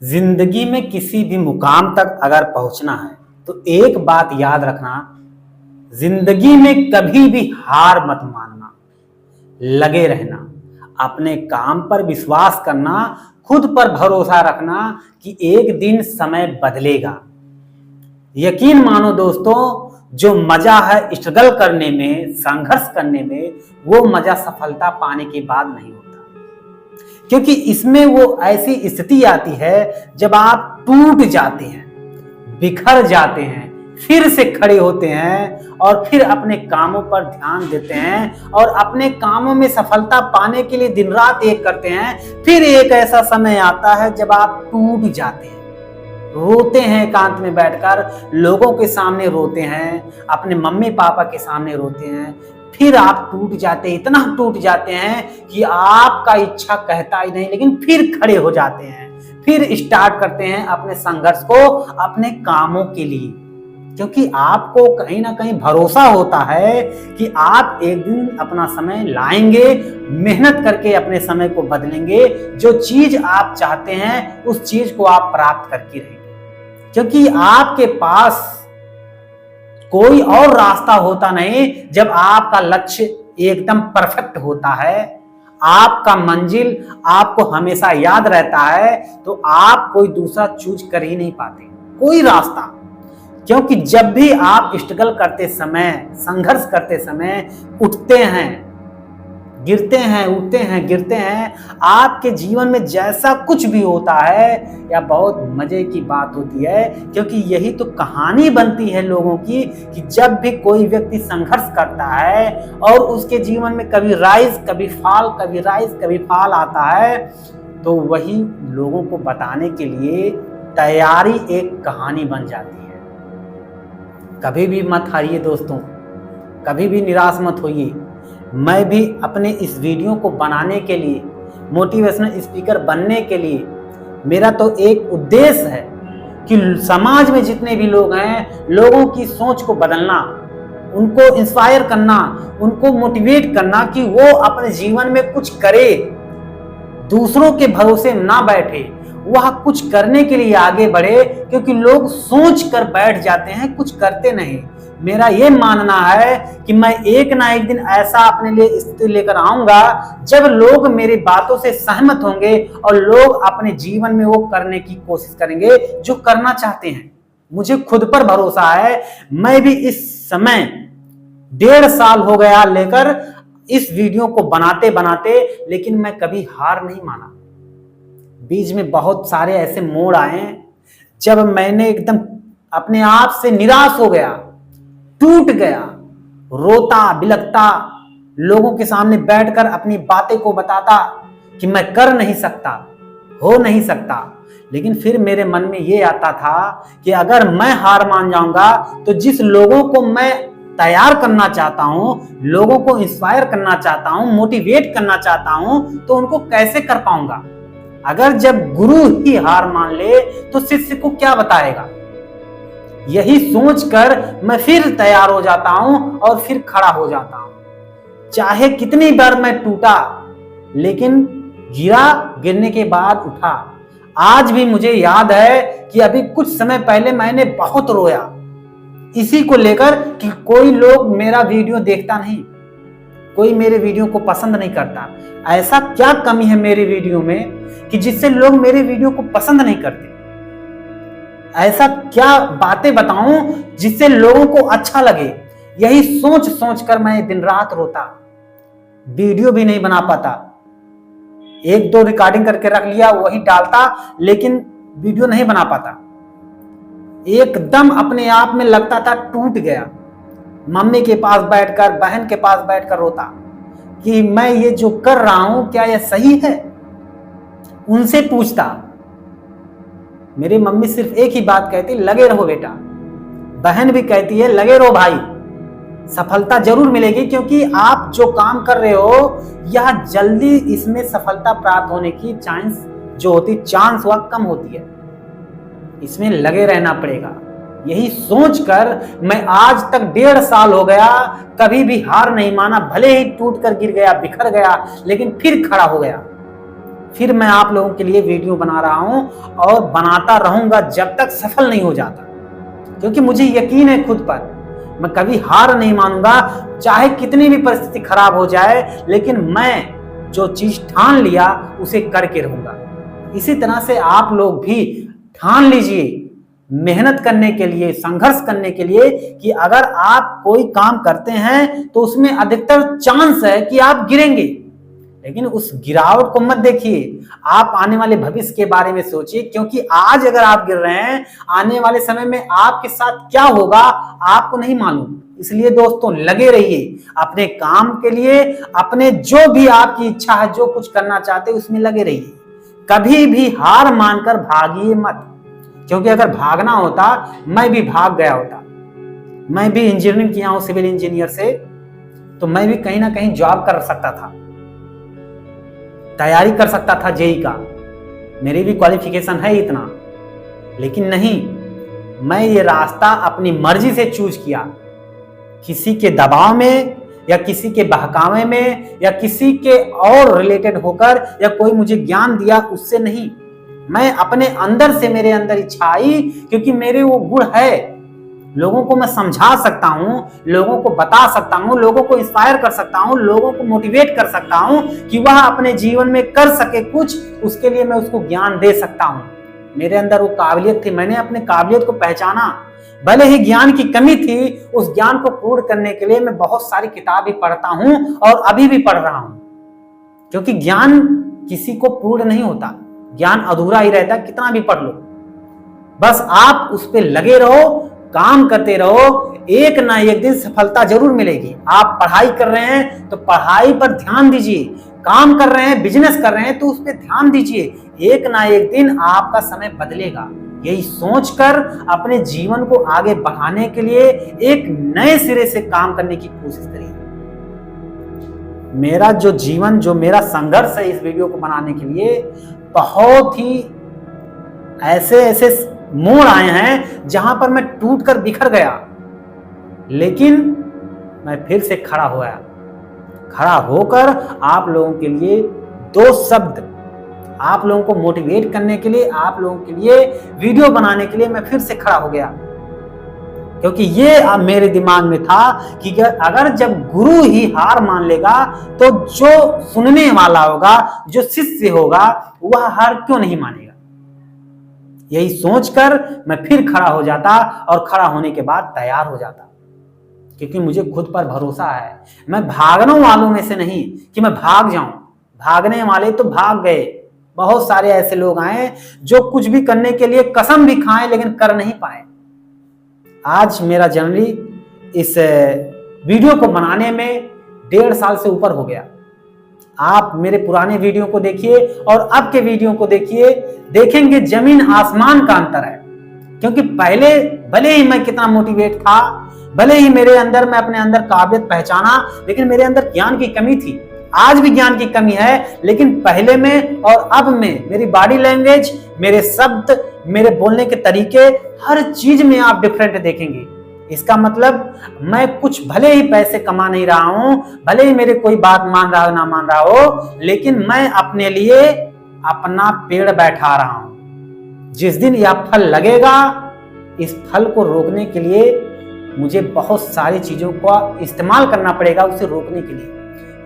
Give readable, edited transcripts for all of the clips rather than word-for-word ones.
जिंदगी में किसी भी मुकाम तक अगर पहुंचना है तो एक बात याद रखना, जिंदगी में कभी भी हार मत मानना, लगे रहना, अपने काम पर विश्वास करना, खुद पर भरोसा रखना कि एक दिन समय बदलेगा। यकीन मानो दोस्तों, जो मजा है स्ट्रगल करने में, संघर्ष करने में, वो मजा सफलता पाने के बाद नहीं होता। क्योंकि इसमें वो ऐसी स्थिति आती है जब आप टूट जाते हैं, बिखर जाते हैं, फिर से खड़े होते हैं और फिर अपने कामों पर ध्यान देते हैं और अपने कामों में सफलता पाने के लिए दिन रात एक करते हैं। फिर एक ऐसा समय आता है जब आप टूट जाते हैं, रोते हैं, एकांत में बैठकर लोगों के सामने रोते हैं, अपने मम्मी पापा के सामने रोते हैं। फिर आप टूट जाते हैं, इतना टूट जाते हैं कि आपका इच्छा कहता ही नहीं, लेकिन फिर खड़े हो जाते हैं, फिर स्टार्ट करते हैं अपने संघर्ष को अपने कामों के लिए। क्योंकि आपको कहीं ना कहीं भरोसा होता है कि आप एक दिन अपना समय लाएंगे, मेहनत करके अपने समय को बदलेंगे, जो चीज आप चाहते हैं उस चीज को आप प्राप्त करके रहेंगे। क्योंकि आपके पास कोई और रास्ता होता नहीं। जब आपका लक्ष्य एकदम परफेक्ट होता है, आपका मंजिल आपको हमेशा याद रहता है, तो आप कोई दूसरा चूज कर ही नहीं पाते, कोई रास्ता। क्योंकि जब भी आप स्ट्रगल करते समय, संघर्ष करते समय उठते हैं, गिरते हैं, उठते हैं, गिरते हैं, आपके जीवन में जैसा कुछ भी होता है या बहुत मजे की बात होती है। क्योंकि यही तो कहानी बनती है लोगों की कि जब भी कोई व्यक्ति संघर्ष करता है और उसके जीवन में कभी राइज कभी फॉल, कभी राइज कभी फॉल आता है, तो वही लोगों को बताने के लिए तैयारी एक कहानी बन जाती है। कभी भी मत हारिए दोस्तों, कभी भी निराश मत होइए। मैं भी अपने इस वीडियो को बनाने के लिए, मोटिवेशनल स्पीकर बनने के लिए, मेरा तो एक उद्देश्य है कि समाज में जितने भी लोग हैं, लोगों की सोच को बदलना, उनको इंस्पायर करना, उनको मोटिवेट करना कि वो अपने जीवन में कुछ करे, दूसरों के भरोसे ना बैठे, वह कुछ करने के लिए आगे बढ़े। क्योंकि लोग सोच कर बैठ जाते हैं, कुछ करते नहीं। मेरा ये मानना है कि मैं एक ना एक दिन ऐसा अपने लिए स्थिति लेकर आऊंगा जब लोग मेरी बातों से सहमत होंगे और लोग अपने जीवन में वो करने की कोशिश करेंगे जो करना चाहते हैं। मुझे खुद पर भरोसा है। मैं भी इस समय 1.5 साल हो गया लेकर इस वीडियो को बनाते बनाते, लेकिन मैं कभी हार नहीं माना। बीच में बहुत सारे ऐसे मोड़ आए जब मैंने एकदम अपने आप से निराश हो गया, टूट गया, रोता बिलखता, लोगों के सामने बैठकर अपनी बातें को बताता कि मैं कर नहीं सकता, हो नहीं सकता। लेकिन फिर मेरे मन में ये आता था कि अगर मैं हार मान जाऊंगा तो जिस लोगों को मैं तैयार करना चाहता हूं, लोगों को इंस्पायर करना चाहता हूं, मोटिवेट करना चाहता हूं, तो उनको कैसे कर पाऊंगा। अगर जब गुरु ही हार मान ले तो शिष्य को क्या बताएगा। यही सोचकर मैं फिर तैयार हो जाता हूं और फिर खड़ा हो जाता हूं। चाहे कितनी बार मैं टूटा, लेकिन गिरा, गिरने के बाद उठा। आज भी मुझे याद है कि अभी कुछ समय पहले मैंने बहुत रोया इसी को लेकर कि कोई लोग मेरा वीडियो देखता नहीं, कोई मेरे वीडियो को पसंद नहीं करता। ऐसा क्या कमी है मेरे वीडियो में कि जिससे लोग मेरे वीडियो को पसंद नहीं करते। ऐसा क्या बातें बताऊं जिससे लोगों को अच्छा लगे। यही सोच सोच कर मैं दिन रात रोता, वीडियो भी नहीं बना पाता। 1-2 रिकॉर्डिंग करके रख लिया, वही डालता, लेकिन वीडियो नहीं बना पाता। एकदम अपने आप में लगता था टूट गया। मम्मी के पास बैठकर, बहन के पास बैठकर रोता कि मैं ये जो कर रहा हूं क्या ये सही है। उनसे पूछता, मेरी मम्मी सिर्फ एक ही बात कहती, लगे रहो बेटा। बहन भी कहती है लगे रहो भाई, सफलता जरूर मिलेगी। क्योंकि आप जो काम कर रहे हो यह जल्दी इसमें सफलता प्राप्त होने की चांस वह कम होती है, इसमें लगे रहना पड़ेगा। यही सोचकर मैं आज तक 1.5 साल हो गया कभी भी हार नहीं माना। भले ही टूट कर गिर गया, बिखर गया, लेकिन फिर खड़ा हो गया। फिर मैं आप लोगों के लिए वीडियो बना रहा हूं और बनाता रहूंगा जब तक सफल नहीं हो जाता, क्योंकि मुझे यकीन है खुद पर। मैं कभी हार नहीं मानूंगा, चाहे कितनी भी परिस्थिति खराब हो जाए, लेकिन मैं जो चीज ठान लिया उसे करके रहूंगा। इसी तरह से आप लोग भी ठान लीजिए मेहनत करने के लिए, संघर्ष करने के लिए, कि अगर आप कोई काम करते हैं तो उसमें अधिकतर चांस है कि आप गिरेंगे, लेकिन उस गिरावट को मत देखिए। आप आने वाले भविष्य के बारे में सोचिए, क्योंकि आज अगर आप गिर रहे हैं, आने वाले समय में आपके साथ क्या होगा आपको नहीं मालूम। इसलिए दोस्तों लगे रहिए अपने काम के लिए, अपने जो भी आपकी इच्छा है, जो कुछ करना चाहते हैं उसमें लगे रहिए। कभी भी हार मानकर भागिए मत, क्योंकि अगर भागना होता मैं भी भाग गया होता। मैं भी इंजीनियरिंग किया हूं सिविल इंजीनियर से, तो मैं भी कहीं ना कहीं जॉब कर सकता था, तैयारी कर सकता था जेई का, मेरी भी क्वालिफिकेशन है इतना, लेकिन नहीं, मैं ये रास्ता अपनी मर्जी से चूज किया। किसी के दबाव में या किसी के बहकावे में या किसी के और रिलेटेड होकर या कोई मुझे ज्ञान दिया उससे नहीं, मैं अपने अंदर से, मेरे अंदर इच्छा आई, क्योंकि मेरे वो गुण है। लोगों को मैं समझा सकता हूं, लोगों को बता सकता हूं, लोगों को इंस्पायर कर सकता हूं, लोगों को मोटिवेट कर सकता हूं कि वह अपने जीवन में कर सके कुछ, उसके लिए मैं उसको ज्ञान दे सकता हूं। मेरे अंदर वो काबिलियत थी, मैंने अपने काबिलियत को पहचाना। भले ही ज्ञान की कमी थी, उस ज्ञान को पूर्ण करने के लिए मैं बहुत सारी किताबें पढ़ता हूं और अभी भी पढ़ रहा हूं, क्योंकि ज्ञान किसी को पूर्ण नहीं होता, ज्ञान अधूरा ही रहता, कितना भी पढ़ लो। बस आप उस पर लगे रहो, काम करते रहो, एक ना एक दिन सफलता जरूर मिलेगी। आप पढ़ाई कर रहे हैं तो पढ़ाई पर ध्यान दीजिए, काम कर रहे हैं, बिजनेस कर रहे हैं तो उस पर ध्यान दीजिए। एक ना एक दिन आपका समय बदलेगा। यही सोचकर अपने जीवन को आगे बढ़ाने के लिए एक नए सिरे से काम करने की कोशिश करिए। मेरा जो जीवन, जो मेरा संघर्ष है इस वीडियो को बनाने के लिए, बहुत ही ऐसे ऐसे मोड़ आए हैं जहां पर मैं टूटकर बिखर गया, लेकिन मैं फिर से खड़ा हुआ। खड़ा होकर आप लोगों के लिए दो शब्द, आप लोगों को मोटिवेट करने के लिए, आप लोगों के लिए वीडियो बनाने के लिए मैं फिर से खड़ा हो गया, क्योंकि ये अब मेरे दिमाग में था कि अगर जब गुरु ही हार मान लेगा तो जो सुनने वाला होगा, जो शिष्य होगा, वह हार क्यों नहीं मानेगा। यही सोचकर मैं फिर खड़ा हो जाता और खड़ा होने के बाद तैयार हो जाता, क्योंकि मुझे खुद पर भरोसा है। मैं भागने वालों में से नहीं कि मैं भाग जाऊं, भागने वाले तो भाग गए। बहुत सारे ऐसे लोग आए जो कुछ भी करने के लिए कसम भी खाए लेकिन कर नहीं पाए। आज मेरा जनरली इस वीडियो को बनाने में 1.5 साल से ऊपर हो गया। आप मेरे पुराने वीडियो को देखिए और अब के वीडियो को देखिए, देखेंगे जमीन आसमान का अंतर है। क्योंकि पहले भले ही मैं कितना मोटिवेट था, भले ही मेरे अंदर, मैं अपने अंदर काबिलियत पहचाना, लेकिन मेरे अंदर ज्ञान की कमी थी। आज भी ज्ञान की कमी है, लेकिन पहले में और अब में मेरी बॉडी लैंग्वेज, मेरे शब्द, मेरे बोलने के तरीके, हर चीज में आप डिफरेंट देखेंगे। इसका मतलब मैं कुछ भले ही पैसे कमा नहीं रहा हूं, भले ही मेरे कोई बात मान रहा हो ना मान रहा हो, लेकिन मैं अपने लिए अपना पेड़ बैठा रहा हूं। जिस दिन यह फल लगेगा, इस फल को रोकने के लिए मुझे बहुत सारी चीजों का इस्तेमाल करना पड़ेगा उसे रोकने के लिए।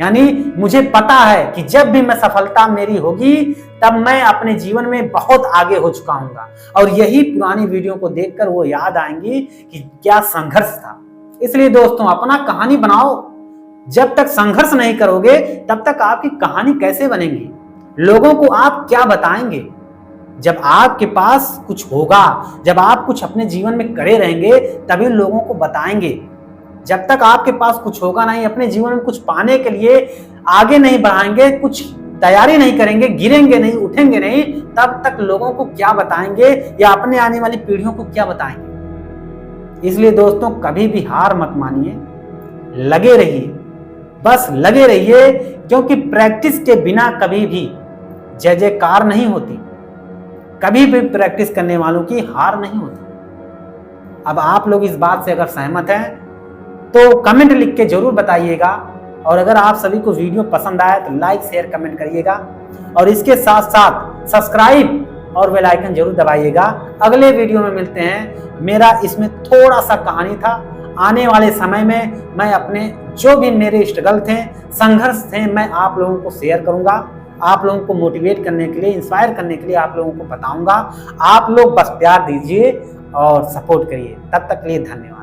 यानी मुझे पता है कि जब भी मैं सफलता मेरी होगी तब मैं अपने जीवन में बहुत आगे हो चुका हूंगा, और यही पुरानी वीडियो को देखकर वो याद आएंगी कि क्या संघर्ष था। इसलिए दोस्तों अपना कहानी बनाओ। जब तक संघर्ष नहीं करोगे तब तक आपकी कहानी कैसे बनेगी? लोगों को आप क्या बताएंगे? जब आपके पास कुछ होगा, जब आप कुछ अपने जीवन में करे रहेंगे, तभी लोगों को बताएंगे। जब तक आपके पास कुछ होगा नहीं, अपने जीवन में कुछ पाने के लिए आगे नहीं बढ़ाएंगे, कुछ तैयारी नहीं करेंगे, गिरेंगे नहीं, उठेंगे नहीं, तब तक लोगों को क्या बताएंगे या अपने आने वाली पीढ़ियों को क्या बताएंगे? इसलिए दोस्तों कभी भी हार मत मानिए, लगे रहिए, बस लगे रहिए, क्योंकि प्रैक्टिस के बिना कभी भी जय जयकार नहीं होती। कभी भी प्रैक्टिस करने वालों की हार नहीं होती। अब आप लोग इस बात से अगर सहमत हैं तो कमेंट लिख के जरूर बताइएगा और अगर आप सभी को वीडियो पसंद आए तो लाइक शेयर कमेंट करिएगा और इसके साथ साथ सब्सक्राइब और बेल आइकन जरूर दबाइएगा। अगले वीडियो में मिलते हैं। मेरा इसमें थोड़ा सा कहानी था, आने वाले समय में मैं अपने जो भी मेरे स्ट्रगल थे, संघर्ष थे, मैं आप लोगों को शेयर करूंगा। आप लोगों को मोटिवेट करने के लिए, इंस्पायर करने के लिए आप लोगों को बताऊंगा। आप लोग बस प्यार दीजिए और सपोर्ट करिए। तब तक के लिए धन्यवाद।